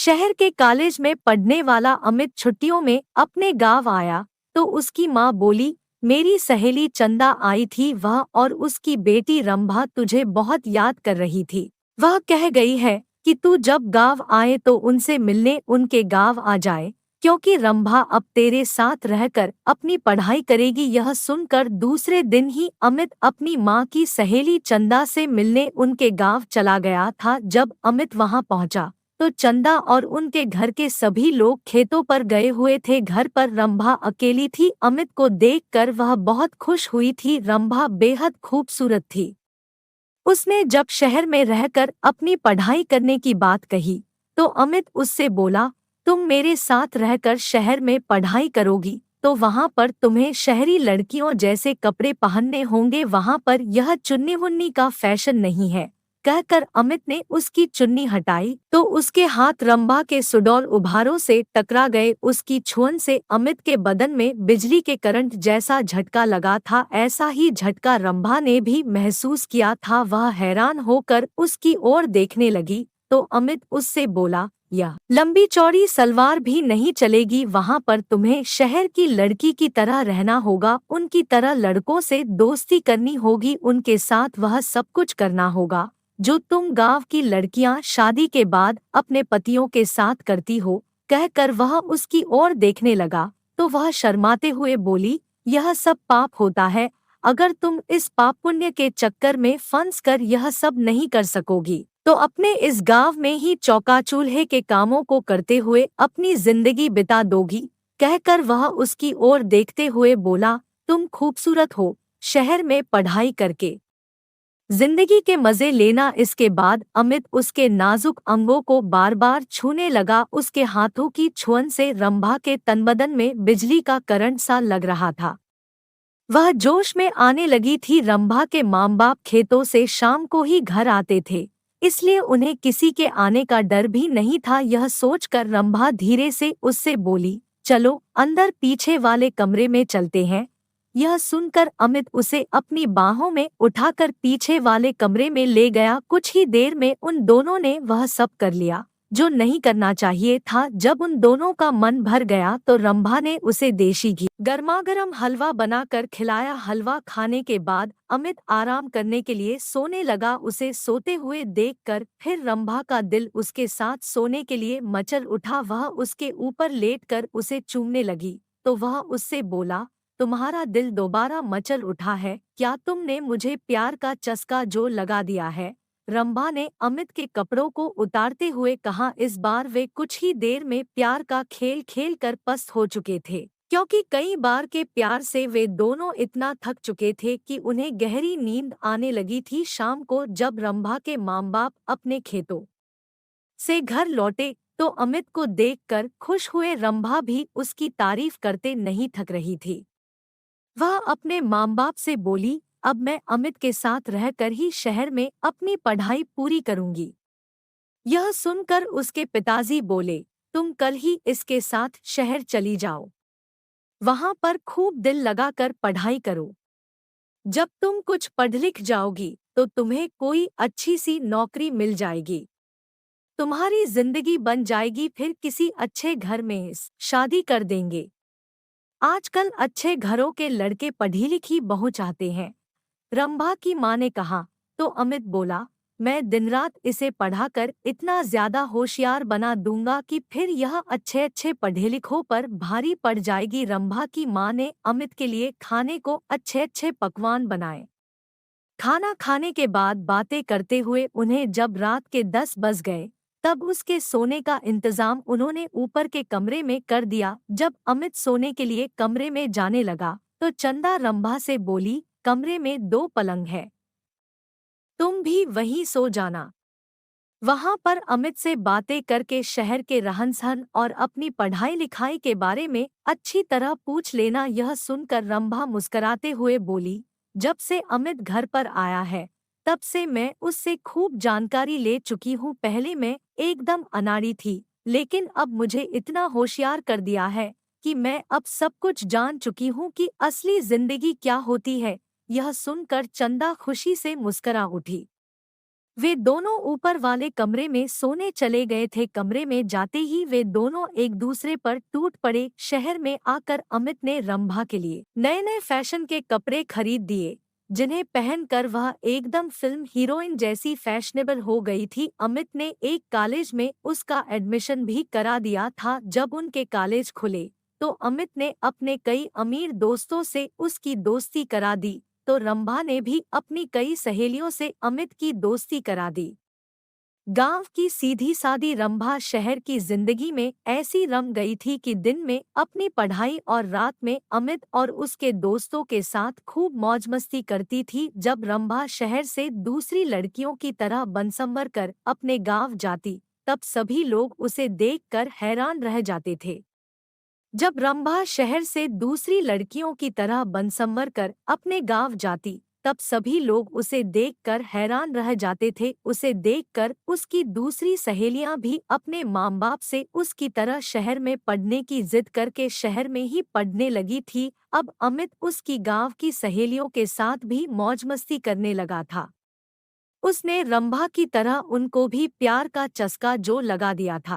शहर के कॉलेज में पढ़ने वाला अमित छुट्टियों में अपने गांव आया तो उसकी माँ बोली, मेरी सहेली चंदा आई थी, वह और उसकी बेटी रंभा तुझे बहुत याद कर रही थी। वह कह गई है कि तू जब गांव आए तो उनसे मिलने उनके गांव आ जाए, क्योंकि रंभा अब तेरे साथ रहकर अपनी पढ़ाई करेगी। यह सुनकर दूसरे दिन ही अमित अपनी माँ की सहेली चंदा से मिलने उनके गांव चला गया था। जब अमित वहां पहुंचा तो चंदा और उनके घर के सभी लोग खेतों पर गए हुए थे। घर पर रंभा अकेली थी। अमित को देखकर वह बहुत खुश हुई थी। रंभा बेहद खूबसूरत थी। उसने जब शहर में रहकर अपनी पढ़ाई करने की बात कही तो अमित उससे बोला, तुम मेरे साथ रहकर शहर में पढ़ाई करोगी तो वहां पर तुम्हें शहरी लड़कियों जैसे कपड़े पहनने होंगे, वहां पर यह चुन्नी मुन्नी का फैशन नहीं है। कहकर अमित ने उसकी चुन्नी हटाई तो उसके हाथ रंभा के सुडौल उभारों से टकरा गए। उसकी छुअन से अमित के बदन में बिजली के करंट जैसा झटका लगा था। ऐसा ही झटका रंभा ने भी महसूस किया था। वह हैरान होकर उसकी ओर देखने लगी तो अमित उससे बोला, यह लंबी चौड़ी सलवार भी नहीं चलेगी, वहां पर तुम्हें शहर की लड़की की तरह रहना होगा, उनकी तरह लड़कों से दोस्ती करनी होगी, उनके साथ वह सब कुछ करना होगा जो तुम गांव की लड़कियां शादी के बाद अपने पतियों के साथ करती हो। कहकर वह उसकी ओर देखने लगा तो वह शर्माते हुए बोली, यह सब पाप होता है, अगर तुम इस पाप पुण्य के चक्कर में फंस कर यह सब नहीं कर सकोगी तो अपने इस गांव में ही चौका चूल्हे के कामों को करते हुए अपनी जिंदगी बिता दोगी। कहकर वह उसकी ओर देखते हुए बोला, तुम खूबसूरत हो, शहर में पढ़ाई करके जिंदगी के मजे लेना। इसके बाद अमित उसके नाजुक अंगों को बार बार छूने लगा। उसके हाथों की छुअन से रंभा के तनबदन में बिजली का करंट सा लग रहा था। वह जोश में आने लगी थी। रंभा के माँ बाप खेतों से शाम को ही घर आते थे, इसलिए उन्हें किसी के आने का डर भी नहीं था। यह सोचकर रंभा धीरे से उससे बोली, चलो अंदर पीछे वाले कमरे में चलते हैं। यह सुनकर अमित उसे अपनी बाहों में उठाकर पीछे वाले कमरे में ले गया। कुछ ही देर में उन दोनों ने वह सब कर लिया जो नहीं करना चाहिए था। जब उन दोनों का मन भर गया तो रंभा ने उसे देशी घी गर्मागर्म हलवा बनाकर खिलाया। हलवा खाने के बाद अमित आराम करने के लिए सोने लगा। उसे सोते हुए देखकर फिर रंभा का दिल उसके साथ सोने के लिए मचल उठा। वह उसके ऊपर लेटकर उसे चूमने लगी तो वह उससे बोला, तुम्हारा दिल दोबारा मचल उठा है क्या? तुमने मुझे प्यार का चस्का जो लगा दिया है। रंभा ने अमित के कपड़ों को उतारते हुए कहा। इस बार वे कुछ ही देर में प्यार का खेल खेल कर पस्त हो चुके थे, क्योंकि कई बार के प्यार से वे दोनों इतना थक चुके थे कि उन्हें गहरी नींद आने लगी थी। शाम को जब रंभा के माँ बाप अपने खेतों से घर लौटे तो अमित को देखकर खुश हुए। रंभा भी उसकी तारीफ करते नहीं थक रही थी। वह अपने माँ बाप से बोली, अब मैं अमित के साथ रहकर ही शहर में अपनी पढ़ाई पूरी करूंगी। यह सुनकर उसके पिताजी बोले, तुम कल ही इसके साथ शहर चली जाओ, वहां पर खूब दिल लगाकर पढ़ाई करो। जब तुम कुछ पढ़ लिख जाओगी तो तुम्हें कोई अच्छी सी नौकरी मिल जाएगी, तुम्हारी जिंदगी बन जाएगी, फिर किसी अच्छे घर में शादी कर देंगे। आजकल अच्छे घरों के लड़के पढ़ी लिखी बहू चाहते हैं। रंभा की माँ ने कहा तो अमित बोला, मैं दिन रात इसे पढ़ाकर इतना ज्यादा होशियार बना दूंगा कि फिर यह अच्छे अच्छे पढ़े लिखों पर भारी पड़ जाएगी। रंभा की माँ ने अमित के लिए खाने को अच्छे अच्छे पकवान बनाए। खाना खाने के बाद बातें करते हुए उन्हें जब रात के 10 बज गए तब उसके सोने का इंतजाम उन्होंने ऊपर के कमरे में कर दिया। जब अमित सोने के लिए कमरे में जाने लगा तो चंदा रंभा से बोली, कमरे में 2 पलंग है, तुम भी वहीं सो जाना। वहां पर अमित से बातें करके शहर के रहन सहन और अपनी पढ़ाई लिखाई के बारे में अच्छी तरह पूछ लेना। यह सुनकर रंभा मुस्कराते हुए बोली, जब से अमित घर पर आया है तब से मैं उससे खूब जानकारी ले चुकी हूँ। पहले मैं एकदम अनाड़ी थी, लेकिन अब मुझे इतना होशियार कर दिया है कि मैं अब सब कुछ जान चुकी हूँ कि असली जिंदगी क्या होती है। यह सुनकर चंदा खुशी से मुस्करा उठी। वे दोनों ऊपर वाले कमरे में सोने चले गए थे। कमरे में जाते ही वे दोनों एक दूसरे पर टूट पड़े। शहर में आकर अमित ने रंभा के लिए नए नए फैशन के कपड़े खरीद दिए, जिन्हें पहनकर वह एकदम फिल्म हीरोइन जैसी फैशनेबल हो गई थी। अमित ने एक कॉलेज में उसका एडमिशन भी करा दिया था। जब उनके कॉलेज खुले तो अमित ने अपने कई अमीर दोस्तों से उसकी दोस्ती करा दी, तो रंभा ने भी अपनी कई सहेलियों से अमित की दोस्ती करा दी। गांव की सीधी सादी रंभा शहर की जिंदगी में ऐसी रम गई थी कि दिन में अपनी पढ़ाई और रात में अमित और उसके दोस्तों के साथ खूब मौज मस्ती करती थी। जब रंभा शहर से दूसरी लड़कियों की तरह बनसंवर कर अपने गांव जाती, तब सभी लोग उसे देखकर हैरान रह जाते थे। जब रंभा शहर से दूसरी लड़कियों की तरह बनसंवर कर अपने गांव जाती, तब सभी लोग उसे देखकर हैरान रह जाते थे। उसे देखकर उसकी दूसरी सहेलियां भी अपने माँ बाप से उसकी तरह शहर में पढ़ने की जिद करके शहर में ही पढ़ने लगी थी। अब अमित उसकी गांव की सहेलियों के साथ भी मौज मस्ती करने लगा था। उसने रंभा की तरह उनको भी प्यार का चस्का जो लगा दिया था।